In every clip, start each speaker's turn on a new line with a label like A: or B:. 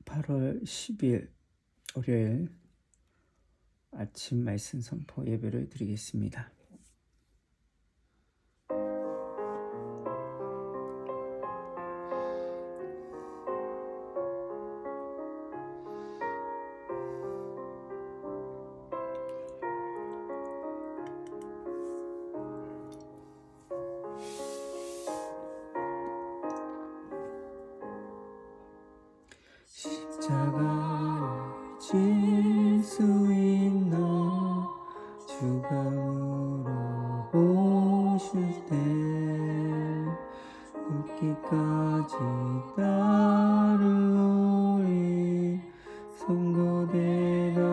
A: 8월 10일 월요일 아침 말씀 선포 예배를 드리겠습니다. 십자가를 질 수 있나 주가 물어보실 때 죽기까지 따르리 선고 대답하였다.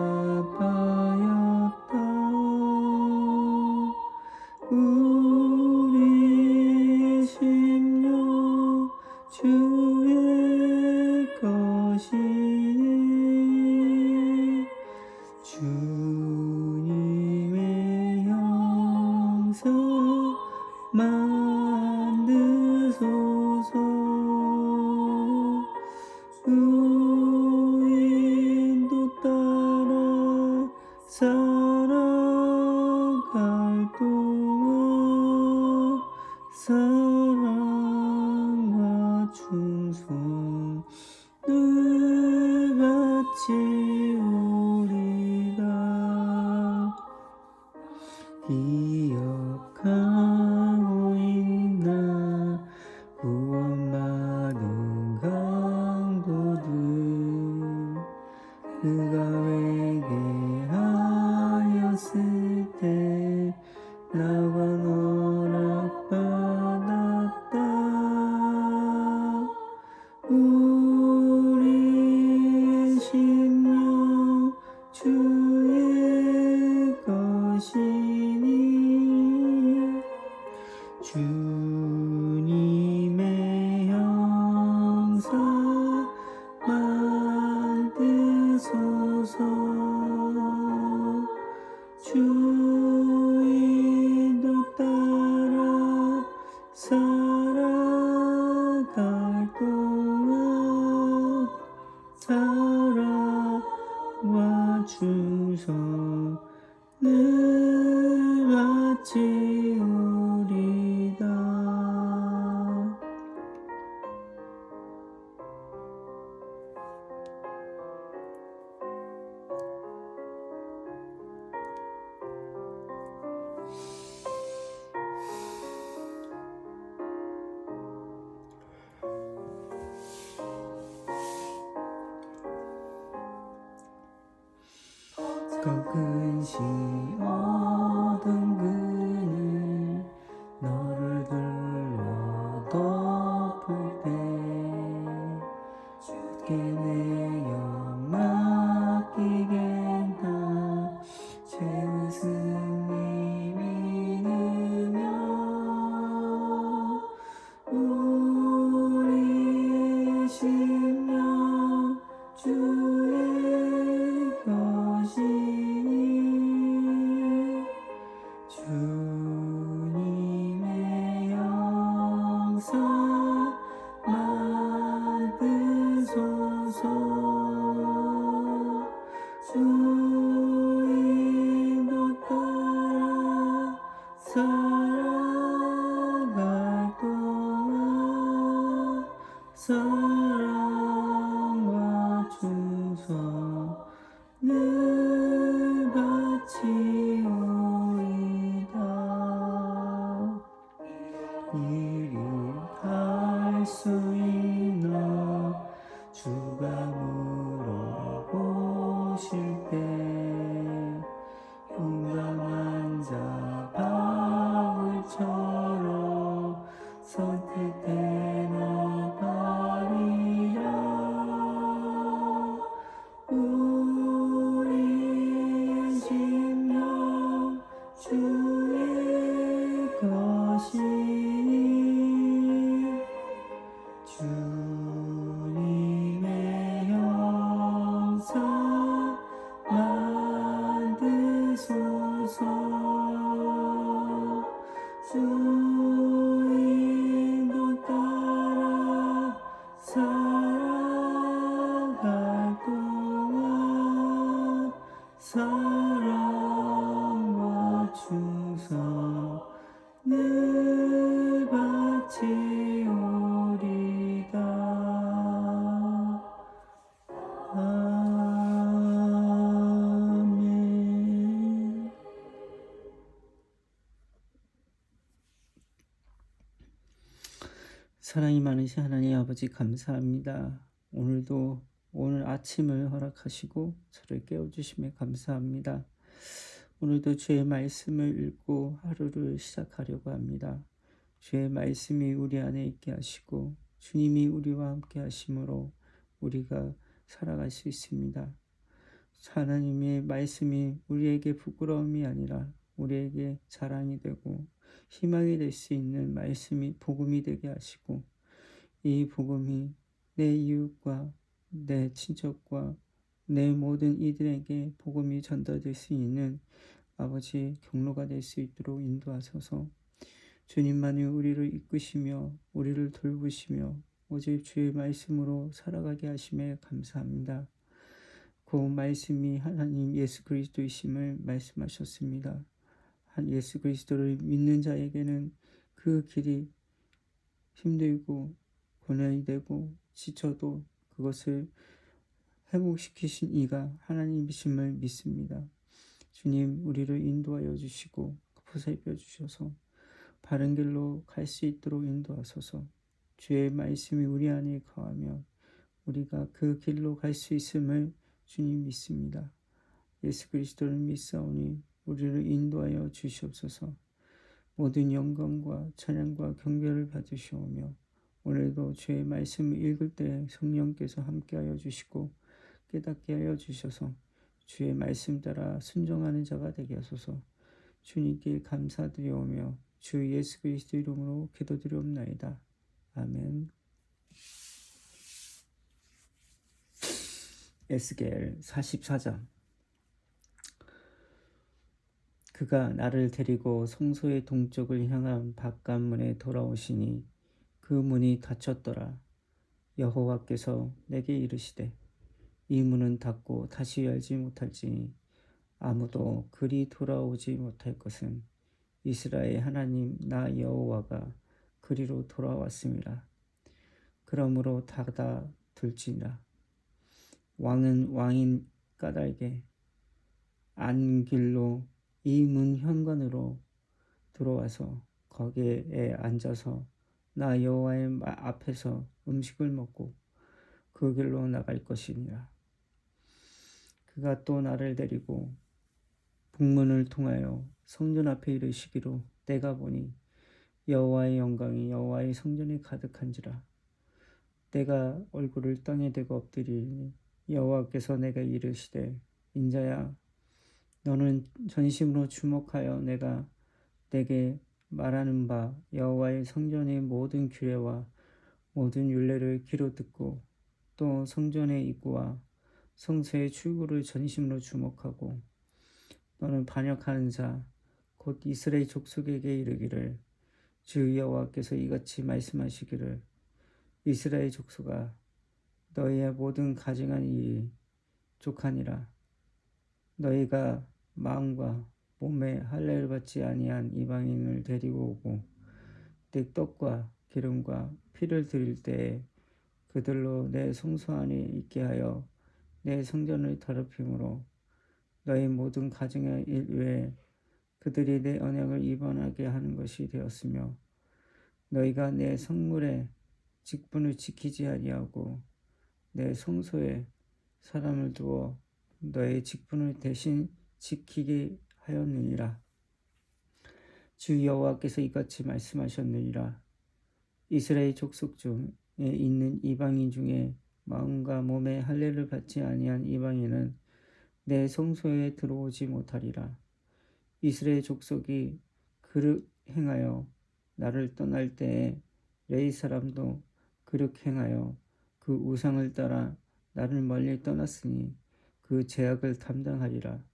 A: 우리 심령 주의 것이니 주님의 형상 만드소서. 주인도 따라 살아갈 동안 사랑과 충성 늘 같이 우리가 기억하고 있나 구원받은 강도들 그가 회개하였을 때 나만 허락받았다. 우리 심령 주의 것이니 주님의 형상 만드소서. 주인도 따라 살아갈 동안 사랑과 충성 늘 같이 우리다. 가끔씩 얻은 그늘 너를 들러 덮을 때 주께 내 영 맡기겠나 제 웃음이 믿으며 우리 심령 주의 것이니 주님의 형상 만드소서. 주인도 따라 살아갈 동안 사랑과 충성 늘 같이 우리다. 이리 할 수 있나 주가 물어보실 때 용감한 자 바울처럼 선택되나 바리라. 우리 심령 주의 것이니 주님의 사랑과 충성 늘 바치오리다. 아멘. 사랑이 많으신 하나님 아버지 감사합니다. 오늘 아침을 허락하시고 저를 깨워주심에 감사합니다. 오늘도 주의 말씀을 읽고 하루를 시작하려고 합니다. 주의 말씀이 우리 안에 있게 하시고 주님이 우리와 함께 하심으로 우리가 살아갈 수 있습니다. 하나님의 말씀이 우리에게 부끄러움이 아니라 우리에게 자랑이 되고 희망이 될 수 있는 말씀이 복음이 되게 하시고 이 복음이 내 이웃과 내 친척과 내 모든 이들에게 복음이 전달될 수 있는 아버지 경로가 될 수 있도록 인도하소서. 주님만이 우리를 이끄시며 우리를 돌보시며 오직 주의 말씀으로 살아가게 하심에 감사합니다. 그 말씀이 하나님 예수 그리스도이심을 말씀하셨습니다. 한 예수 그리스도를 믿는 자에게는 그 길이 힘들고 고난이 되고 지쳐도 그것을 회복시키신 이가 하나님이심을 믿습니다. 주님 우리를 인도하여 주시고 보살펴 주셔서 바른 길로 갈 수 있도록 인도하소서. 주의 말씀이 우리 안에 거하며 우리가 그 길로 갈 수 있음을 주님 믿습니다. 예수 그리스도를 믿사오니 우리를 인도하여 주시옵소서. 모든 영광과 찬양과 경배를 받으시오며 오늘도 주의 말씀을 읽을 때 성령께서 함께하여 주시고 깨닫게 하여 주셔서 주의 말씀 따라 순종하는 자가 되게 하소서. 주님께 감사드리오며 주 예수 그리스도 이름으로 기도드리옵나이다. 아멘. 에스겔 44장. 그가 나를 데리고 성소의 동쪽을 향한 바깥문에 돌아오시니 그 문이 닫혔더라. 여호와께서 내게 이르시되 이 문은 닫고 다시 열지 못할지니 아무도 그리 돌아오지 못할 것은 이스라엘 하나님 나 여호와가 그리로 돌아왔음이라. 그러므로 닫아 둘지니라. 왕은 왕인 까닭에 안길로 이 문 현관으로 들어와서 거기에 앉아서 나 여호와의 앞에서 음식을 먹고 그 길로 나갈 것이니라. 그가 또 나를 데리고 북문을 통하여 성전 앞에 이르시기로 내가 보니 여호와의 영광이 여호와의 성전에 가득한지라. 내가 얼굴을 땅에 대고 엎드리니 여호와께서 내가 이르시되 인자야 너는 전심으로 주목하여 내가 내게 말하는 바 여호와의 성전의 모든 규례와 모든 율례를 귀로 듣고 또 성전의 입구와 성소의 출구를 전심으로 주목하고 너는 반역하는 자 곧 이스라엘 족속에게 이르기를 주 여호와께서 이같이 말씀하시기를 이스라엘 족속아 너희의 모든 가증한 일이 족하니라. 너희가 마음과 몸에 할례를 받지 아니한 이방인을 데리고 오고 내 떡과 기름과 피를 드릴 때에 그들로 내 성소 안에 있게 하여 내 성전을 더럽힘으로 너희 모든 가증의 일 외에 그들이 내 언약을 위반하게 하는 것이 되었으며 너희가 내 성물의 직분을 지키지 아니하고 내 성소에 사람을 두어 너의 직분을 대신 지키게 하였느니라. 주 여호와께서 이같이 말씀하셨느니라. 이스라엘 족속 중에 있는 이방인 중에 마음과 몸에 할례를 받지 아니한 이방인은 내 성소에 들어오지 못하리라. 이스라엘 족속이 그릇 행하여 나를 떠날 때에 레위 사람도 그릇 행하여 그 우상을 따라 나를 멀리 떠났으니 그 죄악을 담당하리라.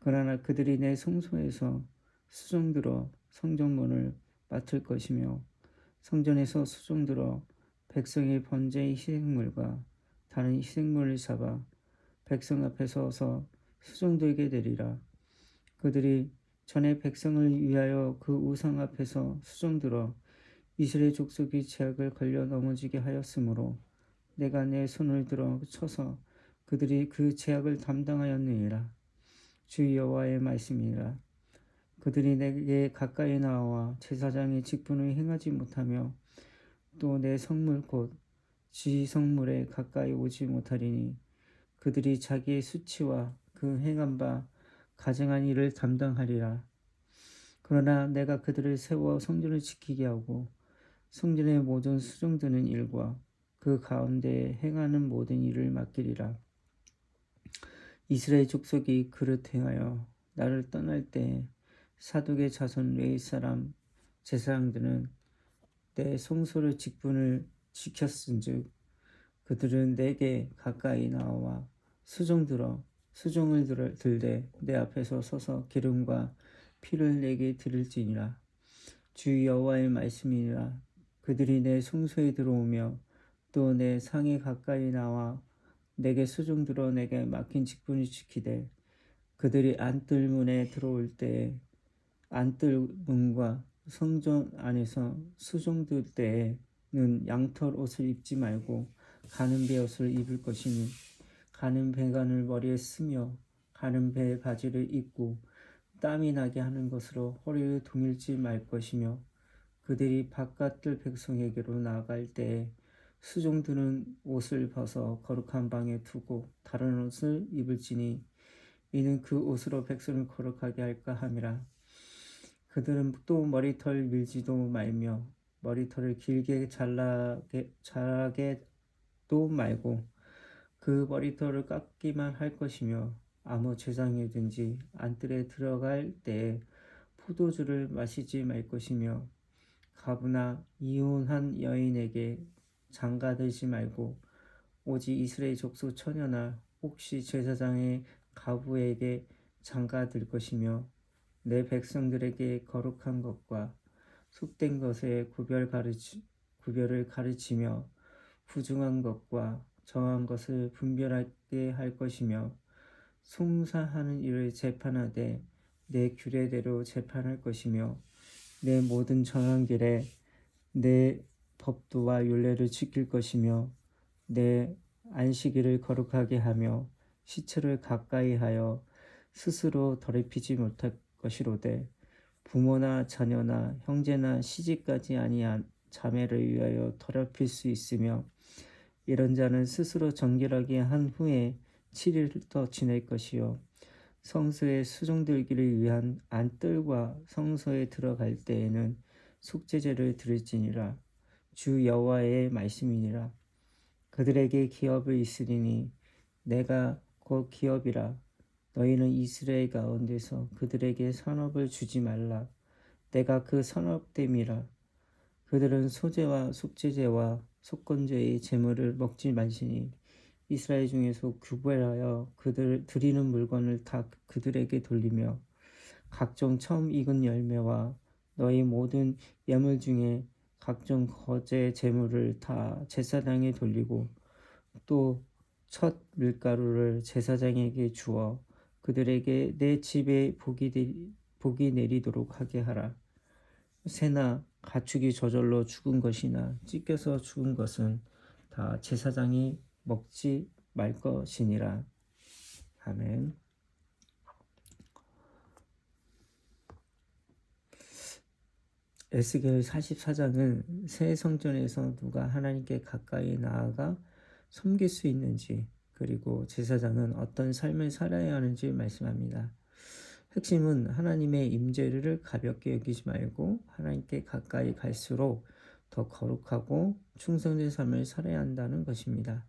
A: 그러나 그들이 내 성소에서 수종들어 성전문을 맡을 것이며 성전에서 수종들어 백성의 번제의 희생물과 다른 희생물을 잡아 백성 앞에 서서 수종들게 되리라. 그들이 전에 백성을 위하여 그 우상 앞에서 수종들어 이스라엘 족속이 죄악을 걸려 넘어지게 하였으므로 내가 내 손을 들어 쳐서 그들이 그 죄악을 담당하였느니라. 주 여호와의 말씀이니라. 그들이 내게 가까이 나와 제사장의 직분을 행하지 못하며 또 내 성물 곧 지성물에 가까이 오지 못하리니 그들이 자기의 수치와 그 행한 바 가증한 일을 담당하리라. 그러나 내가 그들을 세워 성전을 지키게 하고 성전의 모든 수종드는 일과 그 가운데 행하는 모든 일을 맡기리라. 이스라엘 족속이 그릇 행하여 나를 떠날 때 사독의 자손 레위 사람 제사장들은 내 송소를 직분을 지켰은즉 그들은 내게 가까이 나와 수종을 들되 내 앞에서 서서 기름과 피를 내게 드릴지니라. 주 여호와의 말씀이니라. 그들이 내 송소에 들어오며 또 내 상에 가까이 나와 내게 수종들어 내게 맡긴 직분을 지키되 그들이 안뜰 문에 들어올 때에 안뜰 문과 성전 안에서 수종들 때에는 양털 옷을 입지 말고 가는 배 옷을 입을 것이니 가는 배관을 머리에 쓰며 가는 배 바지를 입고 땀이 나게 하는 것으로 허리를 동일지 말 것이며 그들이 바깥들 백성에게로 나아갈 때에 수종들은 옷을 벗어 거룩한 방에 두고 다른 옷을 입을지니 이는 그 옷으로 백성을 거룩하게 할까 함이라. 그들은 또 머리털 밀지도 말며 머리털을 길게 자라게도 말고 그 머리털을 깎기만 할 것이며 아무 제사장이든지 안뜰에 들어갈 때에 포도주를 마시지 말 것이며 가부나 이혼한 여인에게 장가들지 말고 오직 이스라엘 족속 처녀나 혹시 제사장의 가부에게 장가들 것이며 내 백성들에게 거룩한 것과 속된 것의 구별을 가르치며 부중한 것과 정한 것을 분별하게 할 것이며 송사하는 일을 재판하되 내 규례대로 재판할 것이며 내 모든 정한 길에 내 법도와 율례를 지킬 것이며 내 안식일을 거룩하게 하며 시체를 가까이 하여 스스로 더럽히지 못할 것이로되 부모나 자녀나 형제나 시집까지 아니한 자매를 위하여 더럽힐 수 있으며 이런 자는 스스로 정결하게 한 후에 7일을 더 지낼 것이요 성소에 수종들기를 위한 안뜰과 성소에 들어갈 때에는 속죄제를 드릴지니라. 주 여호와의 말씀이니라. 그들에게 기업을 있으리니 내가 곧 기업이라. 너희는 이스라엘 가운데서 그들에게 선업을 주지 말라. 내가 그 선업됨이라. 그들은 소제와 속죄제와 속건제의 제물을 먹지 말지니 이스라엘 중에서 구별하여 그들 드리는 물건을 다 그들에게 돌리며 각종 처음 익은 열매와 너희 모든 예물 중에 각종 거제 제물을 다 제사장에 돌리고 또 첫 밀가루를 제사장에게 주어 그들에게 내 집에 복이 내리도록 하게 하라. 새나 가축이 저절로 죽은 것이나 찢겨서 죽은 것은 다 제사장이 먹지 말 것이니라. 아멘. 에스겔 44장은 새 성전에서 누가 하나님께 가까이 나아가 섬길 수 있는지 그리고 제사장은 어떤 삶을 살아야 하는지 말씀합니다. 핵심은 하나님의 임재를 가볍게 여기지 말고 하나님께 가까이 갈수록 더 거룩하고 충성된 삶을 살아야 한다는 것입니다.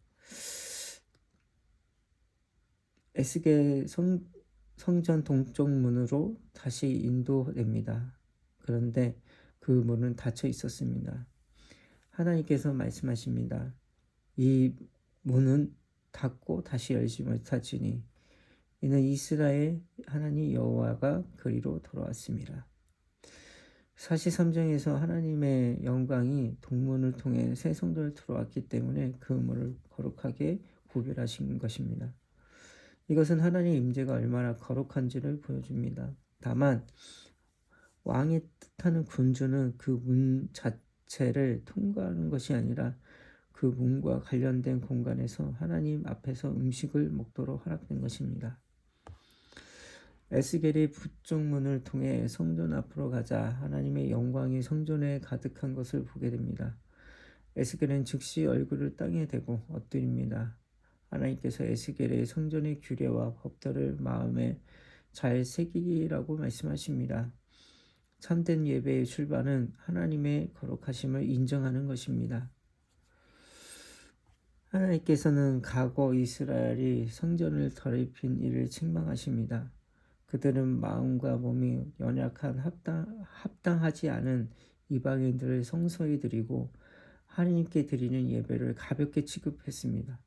A: 에스겔 성전 동쪽 문으로 다시 인도됩니다. 그런데 그 문은 닫혀 있었습니다. 하나님께서 말씀하십니다. 이 문은 닫고 다시 열지 못하지니 이는 이스라엘 하나님 여호와가 그리로 돌아왔습니다. 43장에서 하나님의 영광이 동문을 통해 새 성전을 들어왔기 때문에 그 문을 거룩하게 구별하신 것입니다. 이것은 하나님의 임재가 얼마나 거룩한지를 보여줍니다. 다만 왕이 뜻하는 군주는 그 문 자체를 통과하는 것이 아니라 그 문과 관련된 공간에서 하나님 앞에서 음식을 먹도록 허락된 것입니다. 에스겔이 북쪽 문을 통해 성전 앞으로 가자 하나님의 영광이 성전에 가득한 것을 보게 됩니다. 에스겔은 즉시 얼굴을 땅에 대고 엎드립니다. 하나님께서 에스겔의 성전의 규례와 법도를 마음에 잘 새기라고 말씀하십니다. 참된 예배의 출발은 하나님의 거룩하심을 인정하는 것입니다. 하나님께서는 과거 이스라엘이 성전을 더럽힌 일을 책망하십니다. 그들은 마음과 몸이 연약한 합당하지 않은 이방인들을 성소에 드리고 하나님께 드리는 예배를 가볍게 취급했습니다.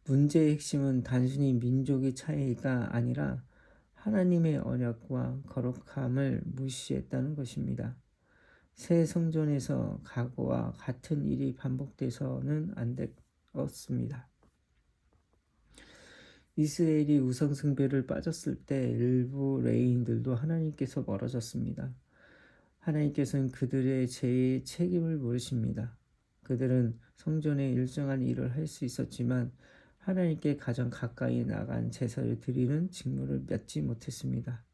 A: 문제의 핵심은 단순히 민족의 차이가 아니라 하나님의 언약과 거룩함을 무시했다는 것입니다. 새 성전에서 과거와 같은 일이 반복돼서는 안 되었습니다. 이스라엘이 우상숭배를 빠졌을 때 일부 레위인들도 하나님께서 멀어졌습니다. 하나님께서는 그들의 죄의 책임을 물으십니다. 그들은 성전에 일정한 일을 할 수 있었지만 하나님께 가장 가까이 나간 제사를 드리는 직무를 맡지 못했습니다.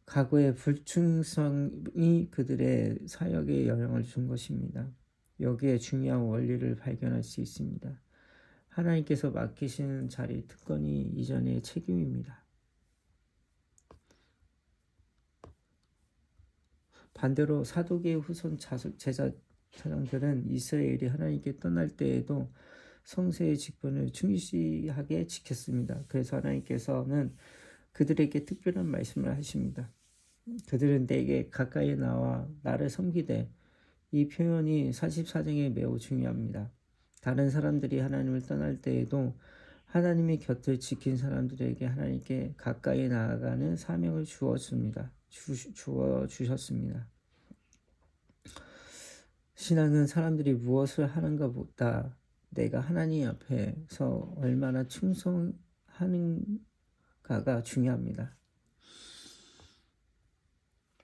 A: 과거의 불충성이 그들의 사역에 영향을 준 것입니다. 여기에 중요한 원리를 발견할 수 있습니다. 하나님께서 맡기시는 자리 특권이 이전의 책임입니다. 반대로 사도계의 후손 제사장들은 이스라엘이 하나님께 떠날 때에도 성세의 직분을 충실하게 지켰습니다. 그래서 하나님께서는 그들에게 특별한 말씀을 하십니다. 그들은 내게 가까이 나와 나를 섬기되, 이 표현이 44장에 매우 중요합니다. 다른 사람들이 하나님을 떠날 때에도 하나님의 곁을 지킨 사람들에게 하나님께 가까이 나아가는 사명을 주어 주셨습니다. 신앙은 사람들이 무엇을 하는가보다 내가 하나님 앞에서 얼마나 충성하는가가 중요합니다.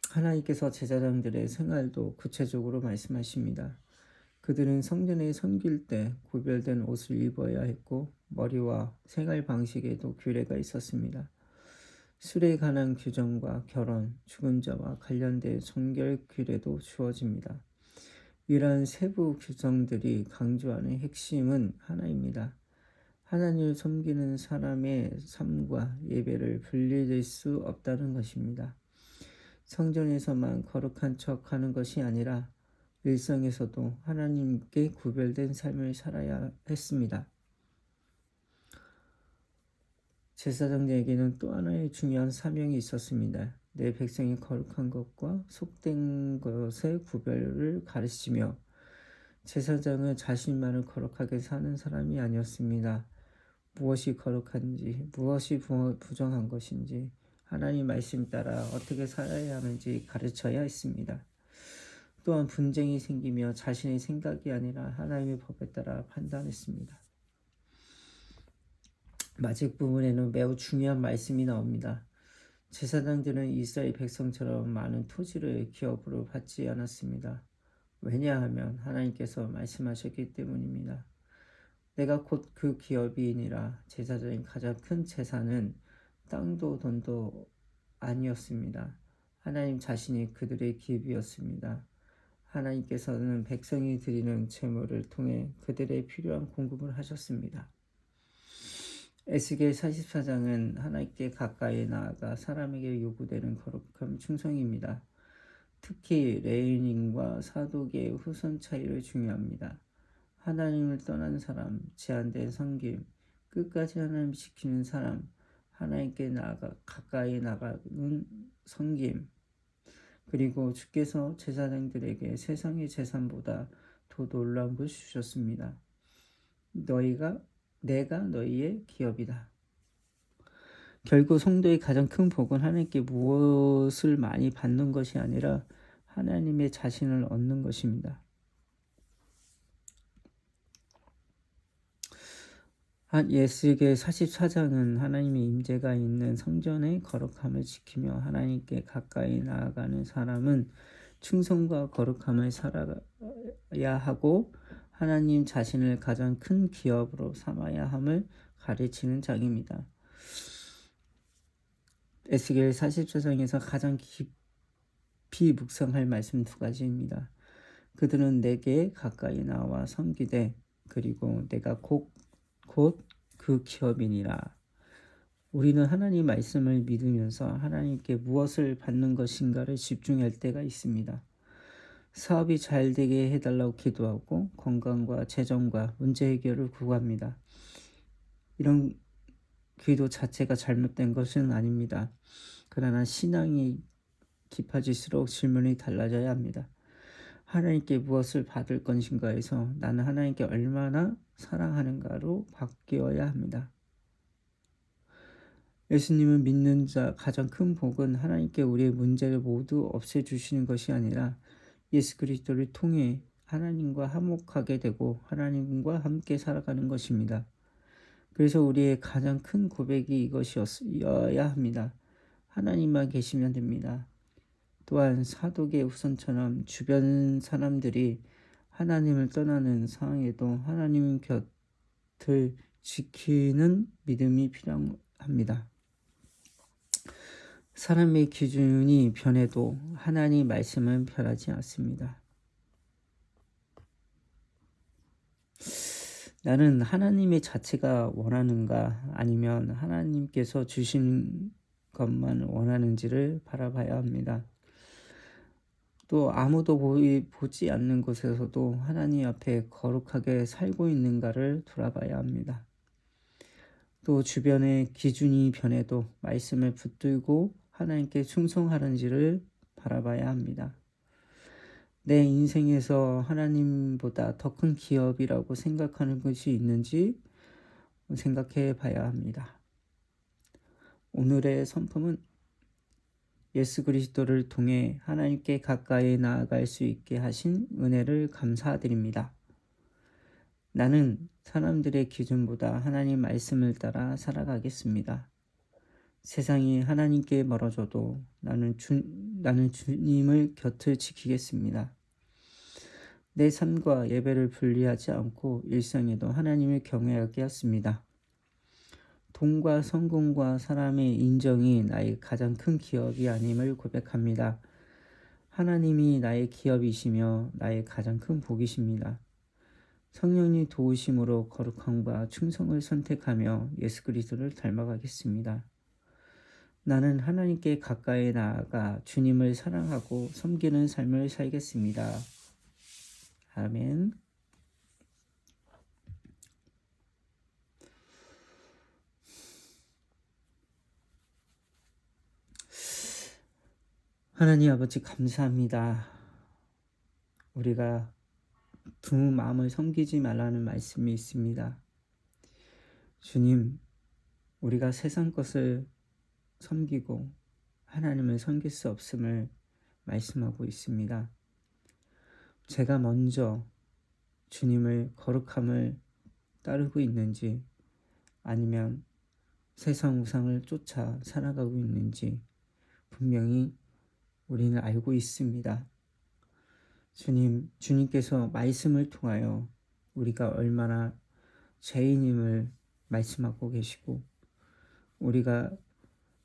A: 하나님께서 제사장들의 생활도 구체적으로 말씀하십니다. 그들은 성전에 섬길 때 구별된 옷을 입어야 했고 머리와 생활 방식에도 규례가 있었습니다. 술에 관한 규정과 결혼, 죽은 자와 관련된 성결 규례도 주어집니다. 이러한 세부 규정들이 강조하는 핵심은 하나입니다. 하나님을 섬기는 사람의 삶과 예배를 분리될 수 없다는 것입니다. 성전에서만 거룩한 척하는 것이 아니라 일상에서도 하나님께 구별된 삶을 살아야 했습니다. 제사장에게는 또 하나의 중요한 사명이 있었습니다. 내 백성이 거룩한 것과 속된 것의 구별을 가르치며, 제사장은 자신만을 거룩하게 사는 사람이 아니었습니다. 무엇이 거룩한지, 무엇이 부정한 것인지, 하나님 말씀 따라 어떻게 살아야 하는지 가르쳐야 했습니다. 또한 분쟁이 생기며 자신의 생각이 아니라 하나님의 법에 따라 판단했습니다. 마지막 부분에는 매우 중요한 말씀이 나옵니다. 제사장들은 이스라엘 백성처럼 많은 토지를 기업으로 받지 않았습니다. 왜냐하면 하나님께서 말씀하셨기 때문입니다. 내가 곧 그 기업이니라. 제사장의 가장 큰 재산은 땅도 돈도 아니었습니다. 하나님 자신이 그들의 기업이었습니다. 하나님께서는 백성이 드리는 제물을 통해 그들의 필요한 공급을 하셨습니다. 에스겔 44장은 하나님께 가까이 나아가 사람에게 요구되는 거룩함 충성입니다. 특히 레위인과 사도계의 후손 차이를 중요합니다. 하나님을 떠난 사람, 제한된 섬김, 끝까지 하나님 지키는 사람, 하나님께 가까이 나가는 섬김, 그리고 주께서 제사장들에게 세상의 재산보다 더 놀라운 것을 주셨습니다. 내가 너희의 기업이다. 결국 성도의 가장 큰 복은 하나님께 무엇을 많이 받는 것이 아니라 하나님의 자신을 얻는 것입니다. 예스겔 44장은 하나님의 임재가 있는 성전의 거룩함을 지키며 하나님께 가까이 나아가는 사람은 충성과 거룩함을 살아야 하고 하나님 자신을 가장 큰 기업으로 삼아야 함을 가르치는 장입니다. 에스겔 44장에서 가장 깊이 묵상할 말씀 두 가지입니다. 그들은 내게 가까이 나와 섬기되 그리고 내가 곧 그 기업이니라. 우리는 하나님 말씀을 믿으면서 하나님께 무엇을 받는 것인가를 집중할 때가 있습니다. 사업이 잘 되게 해달라고 기도하고 건강과 재정과 문제 해결을 구합니다. 이런 기도 자체가 잘못된 것은 아닙니다. 그러나 신앙이 깊어질수록 질문이 달라져야 합니다. 하나님께 무엇을 받을 것인가에서 나는 하나님께 얼마나 사랑하는가로 바뀌어야 합니다. 예수님을 믿는 자 가장 큰 복은 하나님께 우리의 문제를 모두 없애주시는 것이 아니라 예수 그리스도를 통해 하나님과 화목하게 되고 하나님과 함께 살아가는 것입니다. 그래서 우리의 가장 큰 고백이 이것이어야 합니다. 하나님만 계시면 됩니다. 또한 사독의 후손처럼 주변 사람들이 하나님을 떠나는 상황에도 하나님 곁을 지키는 믿음이 필요합니다. 사람의 기준이 변해도 하나님 말씀은 변하지 않습니다. 나는 하나님의 자체가 원하는가 아니면 하나님께서 주신 것만 원하는지를 바라봐야 합니다. 또 아무도 보지 않는 곳에서도 하나님 앞에 거룩하게 살고 있는가를 돌아봐야 합니다. 또 주변의 기준이 변해도 말씀을 붙들고 하나님께 충성하는지를 바라봐야 합니다. 내 인생에서 하나님보다 더 큰 기업이라고 생각하는 것이 있는지 생각해 봐야 합니다. 오늘의 선포는 예수 그리스도를 통해 하나님께 가까이 나아갈 수 있게 하신 은혜를 감사드립니다. 나는 사람들의 기준보다 하나님 말씀을 따라 살아가겠습니다. 세상이 하나님께 멀어져도 나는 주님을 곁을 지키겠습니다. 내 삶과 예배를 분리하지 않고 일상에도 하나님을 경외하게 했습니다. 돈과 성공과 사람의 인정이 나의 가장 큰 기업이 아님을 고백합니다. 하나님이 나의 기업이시며 나의 가장 큰 복이십니다. 성령님 도우심으로 거룩함과 충성을 선택하며 예수 그리스도를 닮아가겠습니다. 나는 하나님께 가까이 나아가 주님을 사랑하고 섬기는 삶을 살겠습니다. 아멘. 하나님 아버지 감사합니다. 우리가 두 마음을 섬기지 말라는 말씀이 있습니다. 주님, 우리가 세상 것을 섬기고 하나님을 섬길 수 없음을 말씀하고 있습니다. 제가 먼저 주님을 거룩함을 따르고 있는지 아니면 세상 우상을 쫓아 살아가고 있는지 분명히 우리는 알고 있습니다. 주님께서 말씀을 통하여 우리가 얼마나 죄인임을 말씀하고 계시고 우리가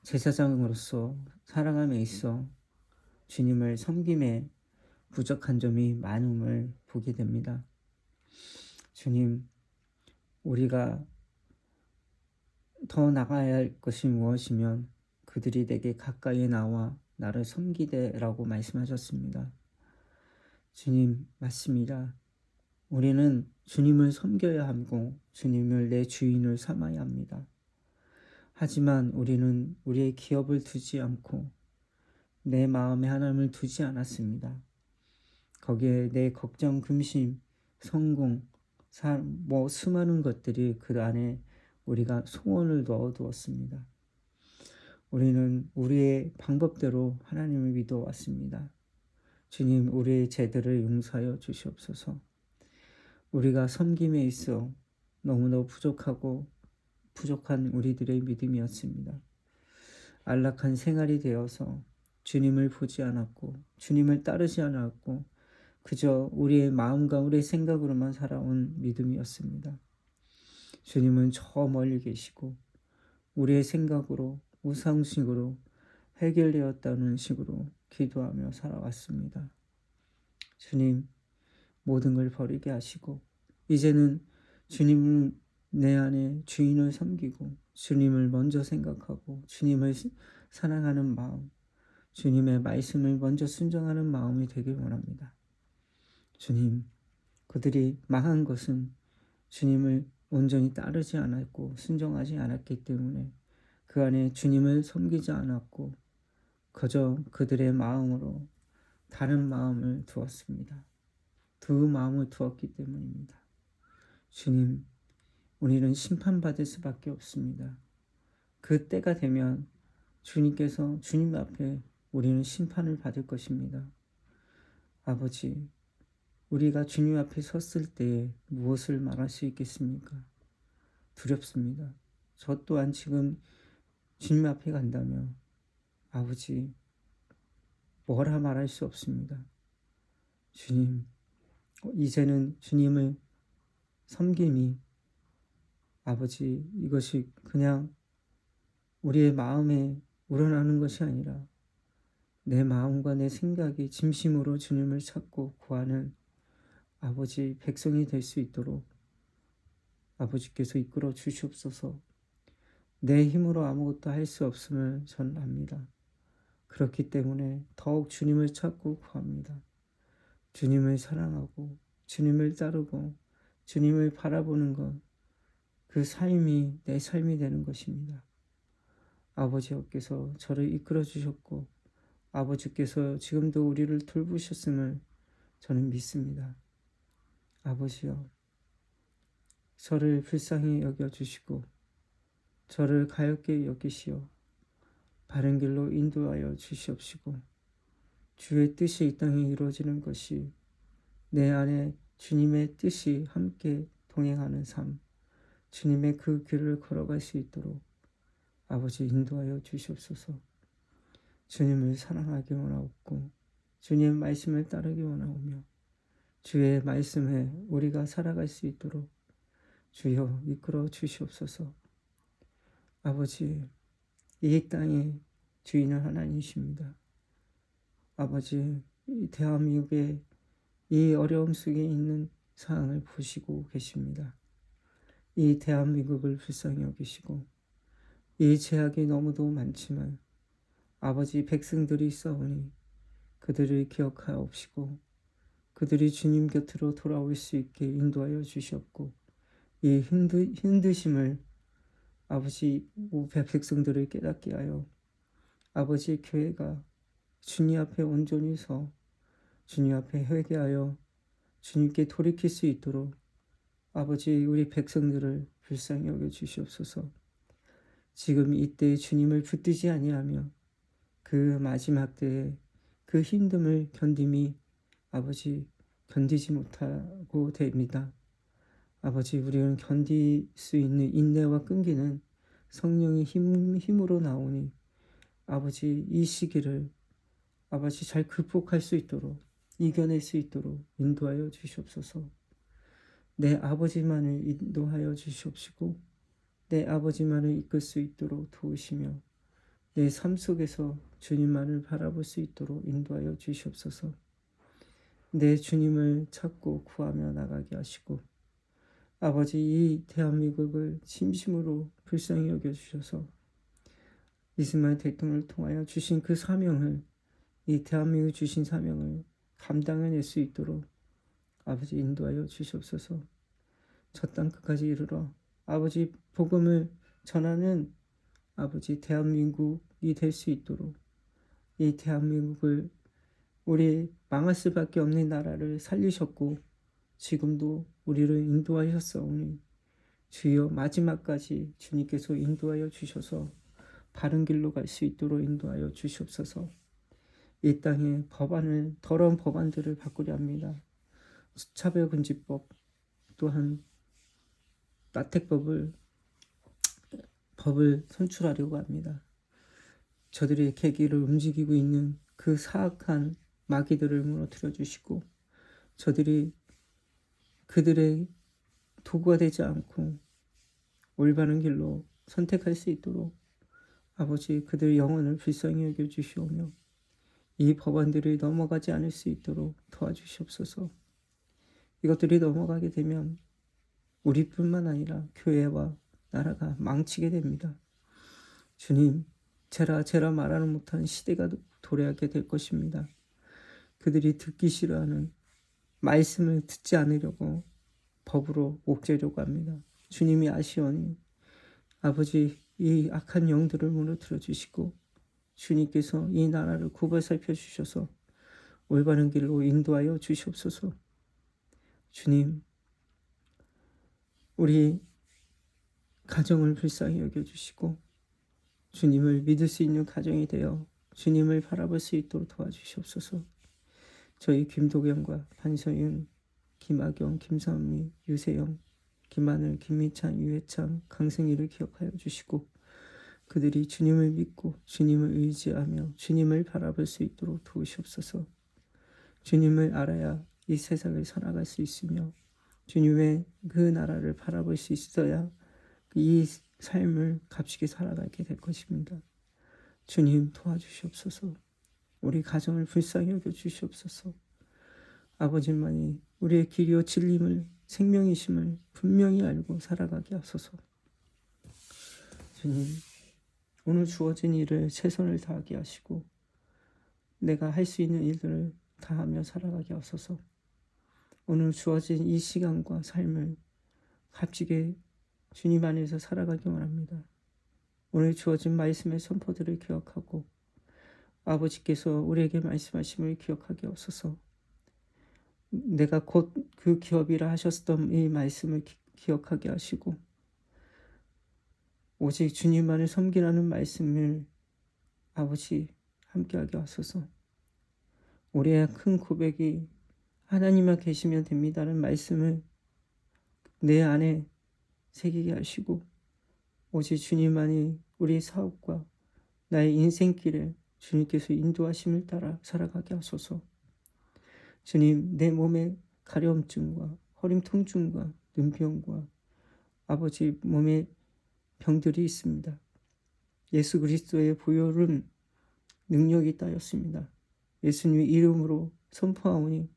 A: 제사장으로서 살아감에 있어 주님을 섬김에 부족한 점이 많음을 보게 됩니다. 주님, 우리가 더 나가야 할 것이 무엇이면 그들이 내게 가까이 나와 나를 섬기되라고 말씀하셨습니다. 주님, 맞습니다. 우리는 주님을 섬겨야 하고 주님을 내 주인을 삼아야 합니다. 하지만 우리는 우리의 기업을 두지 않고 내 마음에 하나님을 두지 않았습니다. 거기에 내 걱정, 근심, 성공, 수많은 것들이 그 안에 우리가 소원을 넣어두었습니다. 우리는 우리의 방법대로 하나님을 믿어왔습니다. 주님, 우리의 죄들을 용서하여 주시옵소서. 우리가 섬김에 있어 너무나 부족하고 부족한 우리들의 믿음이었습니다. 안락한 생활이 되어서 주님을 보지 않았고 주님을 따르지 않았고 그저 우리의 마음과 우리의 생각으로만 살아온 믿음이었습니다. 주님은 저 멀리 계시고 우리의 생각으로 우상식으로 해결되었다는 식으로 기도하며 살아왔습니다. 주님, 모든 걸 버리게 하시고 이제는 주님을 내 안에 주인을 섬기고 주님을 먼저 생각하고 주님을 사랑하는 마음, 주님의 말씀을 먼저 순종하는 마음이 되길 원합니다. 주님, 그들이 망한 것은 주님을 온전히 따르지 않았고 순종하지 않았기 때문에 그 안에 주님을 섬기지 않았고 그저 그들의 마음으로 다른 마음을 두었습니다. 두 마음을 두었기 때문입니다. 주님, 우리는 심판받을 수밖에 없습니다. 그 때가 되면 주님께서 주님 앞에 우리는 심판을 받을 것입니다. 아버지, 우리가 주님 앞에 섰을 때에 무엇을 말할 수 있겠습니까? 두렵습니다. 저 또한 지금 주님 앞에 간다면 아버지, 뭐라 말할 수 없습니다. 주님, 이제는 주님을 섬김이 아버지 이것이 그냥 우리의 마음에 우러나는 것이 아니라 내 마음과 내 생각이 진심으로 주님을 찾고 구하는 아버지 백성이 될 수 있도록 아버지께서 이끌어 주시옵소서. 내 힘으로 아무것도 할 수 없음을 저는 압니다. 그렇기 때문에 더욱 주님을 찾고 구합니다. 주님을 사랑하고 주님을 따르고 주님을 바라보는 것, 그 삶이 내 삶이 되는 것입니다. 아버지께서 저를 이끌어 주셨고 아버지께서 지금도 우리를 돌보셨음을 저는 믿습니다. 아버지여, 저를 불쌍히 여겨주시고 저를 가엾게 여기시어 바른 길로 인도하여 주시옵시고 주의 뜻이 이 땅에 이루어지는 것이 내 안에 주님의 뜻이 함께 동행하는 삶, 주님의 그 길을 걸어갈 수 있도록 아버지 인도하여 주시옵소서. 주님을 사랑하기 원하옵고 주님의 말씀을 따르기 원하오며 주의 말씀에 우리가 살아갈 수 있도록 주여 이끌어 주시옵소서. 아버지, 이 땅의 주인은 하나님이십니다. 아버지, 이 대한민국의 이 어려움 속에 있는 상황을 보시고 계십니다. 이 대한민국을 불쌍히 여기시고 이 죄악이 너무도 많지만 아버지 백성들이 있사오니 그들을 기억하옵시고 그들이 주님 곁으로 돌아올 수 있게 인도하여 주시옵고 이 힘드심을 아버지 백성들을 깨닫게 하여 아버지 교회가 주님 앞에 온전히 서 주님 앞에 회개하여 주님께 돌이킬 수 있도록 아버지 우리 백성들을 불쌍히 여겨 주시옵소서. 지금 이때 주님을 붙들지 아니하며 그 마지막 때에 그 힘듦을 견딤이 아버지 견디지 못하고 됩니다. 아버지, 우리는 견딜 수 있는 인내와 끈기는 성령의 힘으로 나오니 아버지 이 시기를 아버지 잘 극복할 수 있도록 이겨낼 수 있도록 인도하여 주시옵소서. 내 아버지만을 인도하여 주시옵시고 내 아버지만을 이끌 수 있도록 도우시며 내 삶 속에서 주님만을 바라볼 수 있도록 인도하여 주시옵소서. 내 주님을 찾고 구하며 나가게 하시고 아버지 이 대한민국을 진심으로 불쌍히 여겨주셔서 이스마엘 대통령을 통하여 주신 그 사명을 이 대한민국 주신 사명을 감당해낼 수 있도록 아버지 인도하여 주시옵소서. 저 땅 끝까지 이르러 아버지 복음을 전하는 아버지 대한민국이 될 수 있도록 이 대한민국을 우리 망할 수밖에 없는 나라를 살리셨고 지금도 우리를 인도하셨사오니 주여 마지막까지 주님께서 인도하여 주셔서 바른 길로 갈 수 있도록 인도하여 주시옵소서. 이 땅에 법안을 더러운 법안들을 바꾸려 합니다. 차별금지법 또한 나택법을 법을 선출하려고 합니다. 저들의 계기를 움직이고 있는 그 사악한 마귀들을 무너뜨려 주시고 저들이 그들의 도구가 되지 않고 올바른 길로 선택할 수 있도록 아버지 그들의 영혼을 불쌍히 여겨 주시오며 이 법안들이 넘어가지 않을 수 있도록 도와주시옵소서. 이것들이 넘어가게 되면 우리뿐만 아니라 교회와 나라가 망치게 됩니다. 주님, 제라 말하는 못한 시대가 도래하게 될 것입니다. 그들이 듣기 싫어하는 말씀을 듣지 않으려고 법으로 옥죄려고 합니다. 주님이 아시오니 아버지 이 악한 영들을 무너뜨려 주시고 주님께서 이 나라를 굽어 살펴 주셔서 올바른 길로 인도하여 주시옵소서. 주님, 우리 가정을 불쌍히 여겨주시고 주님을 믿을 수 있는 가정이 되어 주님을 바라볼 수 있도록 도와주시옵소서. 저희 김도경과 판서윤, 김학영, 김선미, 유세영, 김하늘, 김미찬, 유해창, 강승희를 기억하여 주시고 그들이 주님을 믿고 주님을 의지하며 주님을 바라볼 수 있도록 도우시옵소서. 주님을 알아야 이 세상을 살아갈 수 있으며 주님의 그 나라를 바라볼 수 있어야 이 삶을 값지게 살아가게 될 것입니다. 주님 도와주시옵소서. 우리 가정을 불쌍히 여겨 주시옵소서. 아버지만이 우리의 길이요 진림을 생명이심을 분명히 알고 살아가게 하소서. 주님, 오늘 주어진 일을 최선을 다하게 하시고 내가 할 수 있는 일들을 다하며 살아가게 하소서. 오늘 주어진 이 시간과 삶을 값지게 주님 안에서 살아가기 원합니다. 오늘 주어진 말씀의 선포들을 기억하고 아버지께서 우리에게 말씀하심을 기억하게 하소서. 내가 곧 그 기업이라 하셨던 이 말씀을 기억하게 하시고 오직 주님만을 섬기라는 말씀을 아버지 함께하게 하소서. 우리의 큰 고백이 하나님만 계시면 됩니다는 말씀을 내 안에 새기게 하시고 오직 주님만이 우리 사업과 나의 인생길에 주님께서 인도하심을 따라 살아가게 하소서. 주님, 내 몸에 가려움증과 허림 통증과 눈병과 아버지 몸에 병들이 있습니다. 예수 그리스도의 보혈은 능력이 있다였습니다. 예수님의 이름으로 선포하오니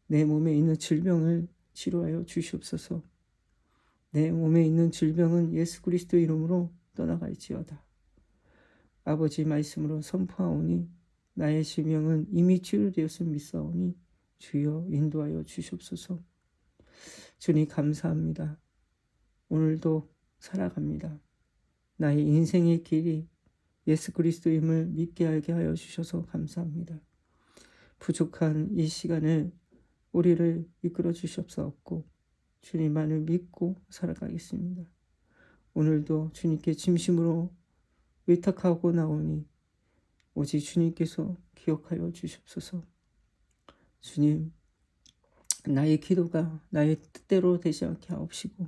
A: 내 몸에 있는 질병을 치료하여 주시옵소서. 내 몸에 있는 질병은 예수 그리스도 이름으로 떠나갈지어다. 아버지 말씀으로 선포하오니 나의 질병은 이미 치료되었음을 믿사오니 주여 인도하여 주시옵소서. 주님 감사합니다. 오늘도 살아갑니다. 나의 인생의 길이 예수 그리스도임을 믿게 하게 하여 주셔서 감사합니다. 부족한 이 시간을 우리를 이끌어 주시옵사옵고 주님만을 믿고 살아가겠습니다. 오늘도 주님께 진심으로 의탁하고 나오니 오직 주님께서 기억하여 주시옵소서. 주님, 나의 기도가 나의 뜻대로 되지 않게 하옵시고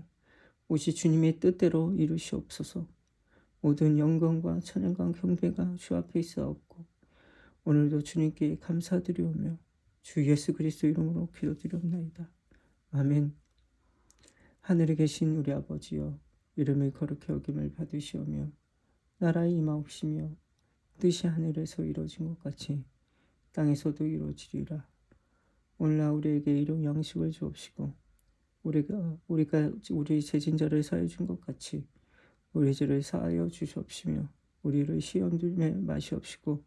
A: 오직 주님의 뜻대로 이루시옵소서. 모든 영광과 찬양과 경배가 주 앞에 있사옵고 오늘도 주님께 감사드리오며 주 예수 그리스도 이름으로 기도드리옵나이다. 아멘. 하늘에 계신 우리 아버지여, 이름을 거룩히 여김을 받으시오며 나라의 임하옵시며 뜻이 하늘에서 이루어진 것 같이 땅에서도 이루어지리라. 오늘날 우리에게 일용 양식을 주옵시고 우리가 우리 죄진자를 사하여 준 것 같이 우리 죄를 사하여 주시옵시며 우리를 시험 들매 마시옵시고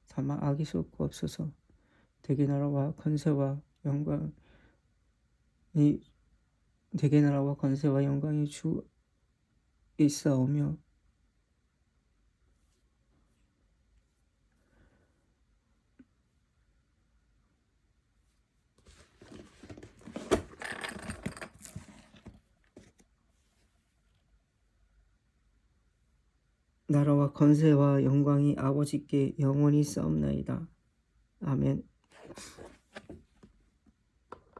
A: 다만 악에서 구하옵소서. 대개 나라와 권세와 영광이 대개 나라와 권세와 영광이 주 있사오며 나라와 권세와 영광이 아버지께 영원히 있사옵나이다. 아멘.